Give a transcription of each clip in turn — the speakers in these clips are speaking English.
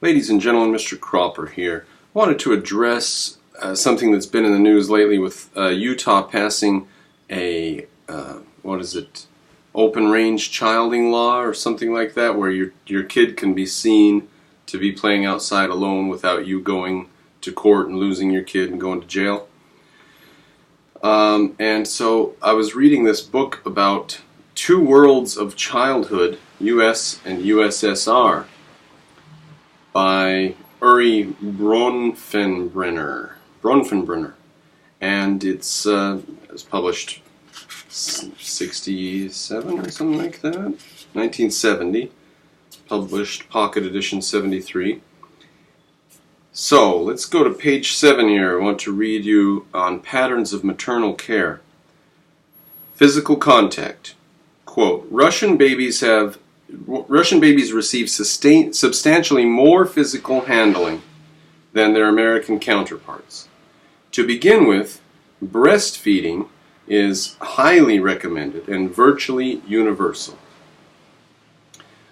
Ladies and gentlemen, Mr. Cropper here. I wanted to address something that's been in the news lately with Utah passing a, open range childing law or something like that, where your kid can be seen to be playing outside alone without you going to court and losing your kid and going to jail. And so I was reading this book about two worlds of childhood, U.S. and USSR, by Uri Bronfenbrenner, and it's published 67 or something like that, 1970, published pocket edition 73. So let's go to page 7 here. I want to read you on patterns of maternal care. Physical contact. Quote, Russian babies receive substantially more physical handling than their American counterparts. To begin with, breastfeeding is highly recommended and virtually universal.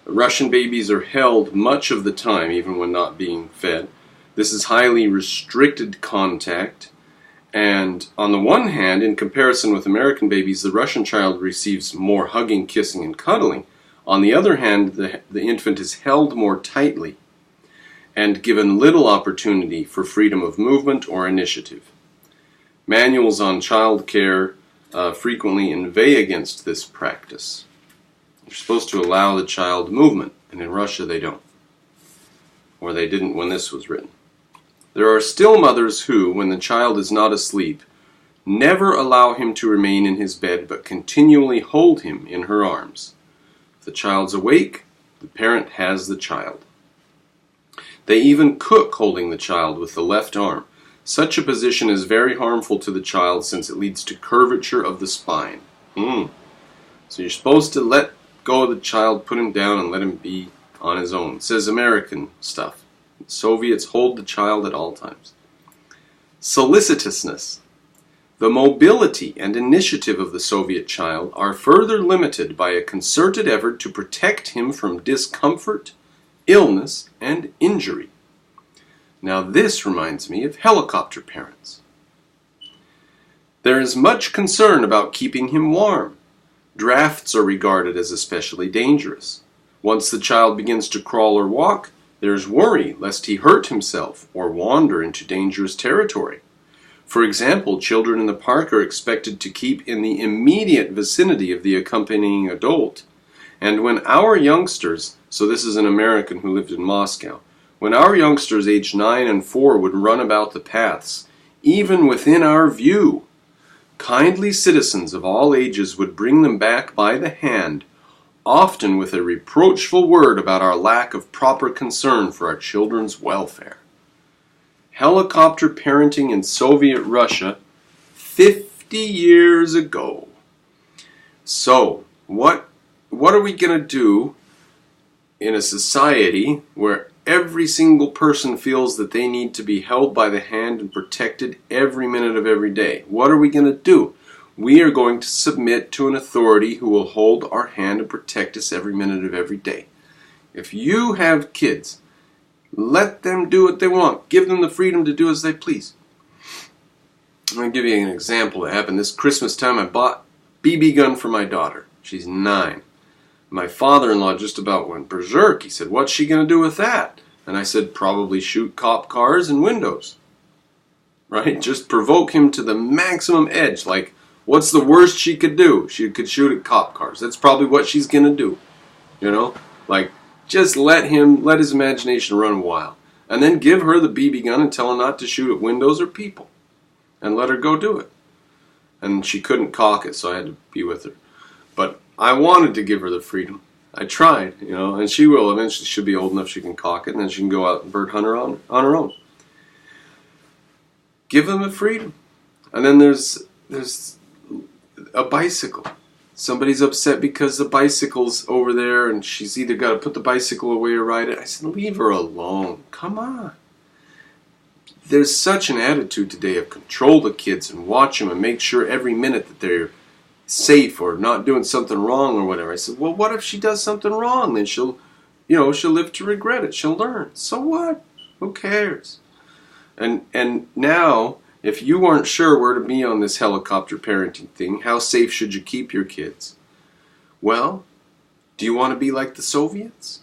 Russian babies are held much of the time, even when not being fed. This is highly restricted contact, and on the one hand, in comparison with American babies, the Russian child receives more hugging, kissing, and cuddling. On the other hand, the infant is held more tightly and given little opportunity for freedom of movement or initiative. Manuals on child care frequently inveigh against this practice. You're supposed to allow the child movement, and in Russia they don't. Or they didn't when this was written. There are still mothers who, when the child is not asleep, never allow him to remain in his bed but continually hold him in her arms. If the child's awake, the parent has the child. They even cook holding the child with the left arm. Such a position is very harmful to the child since it leads to curvature of the spine. So you're supposed to let go of the child, put him down, and let him be on his own. It says American stuff. The Soviets hold the child at all times. Solicitousness. The mobility and initiative of the Soviet child are further limited by a concerted effort to protect him from discomfort, illness, and injury. Now this reminds me of helicopter parents. There is much concern about keeping him warm. Drafts are regarded as especially dangerous. Once the child begins to crawl or walk, there is worry lest he hurt himself or wander into dangerous territory. For example, children in the park are expected to keep in the immediate vicinity of the accompanying adult. And when our youngsters, so this is an American who lived in Moscow, when our youngsters aged 9 and 4 would run about the paths, even within our view, kindly citizens of all ages would bring them back by the hand, often with a reproachful word about our lack of proper concern for our children's welfare. Helicopter parenting in Soviet Russia 50 years ago. So, what are we going to do in a society where every single person feels that they need to be held by the hand and protected every minute of every day? What are we going to do? We are going to submit to an authority who will hold our hand and protect us every minute of every day. If you have kids, let them do what they want. Give them the freedom to do as they please. I'm going to give you an example that happened this Christmas time. I bought a BB gun for my daughter. She's 9. My father-in-law just about went berserk. He said, "What's she going to do with that?" And I said, "Probably shoot cop cars and windows." Right? Just provoke him to the maximum edge. Like, what's the worst she could do? She could shoot at cop cars. That's probably what she's going to do. You know? Like, just let his imagination run wild. And then give her the BB gun and tell her not to shoot at windows or people. And let her go do it. And she couldn't cock it, so I had to be with her. But I wanted to give her the freedom. I tried, and she will eventually. She'll be old enough she can cock it, and then she can go out and bird hunt her on her own. Give them the freedom. And then there's a bicycle. Somebody's upset because the bicycle's over there and she's either got to put the bicycle away or ride it. I said, leave her alone. Come on. There's such an attitude today of control the kids and watch them and make sure every minute that they're safe or not doing something wrong or whatever. I said, well, what if she does something wrong? Then she'll she'll live to regret it. She'll learn. So what? Who cares? And now, if you aren't sure where to be on this helicopter parenting thing, how safe should you keep your kids? Well, do you want to be like the Soviets?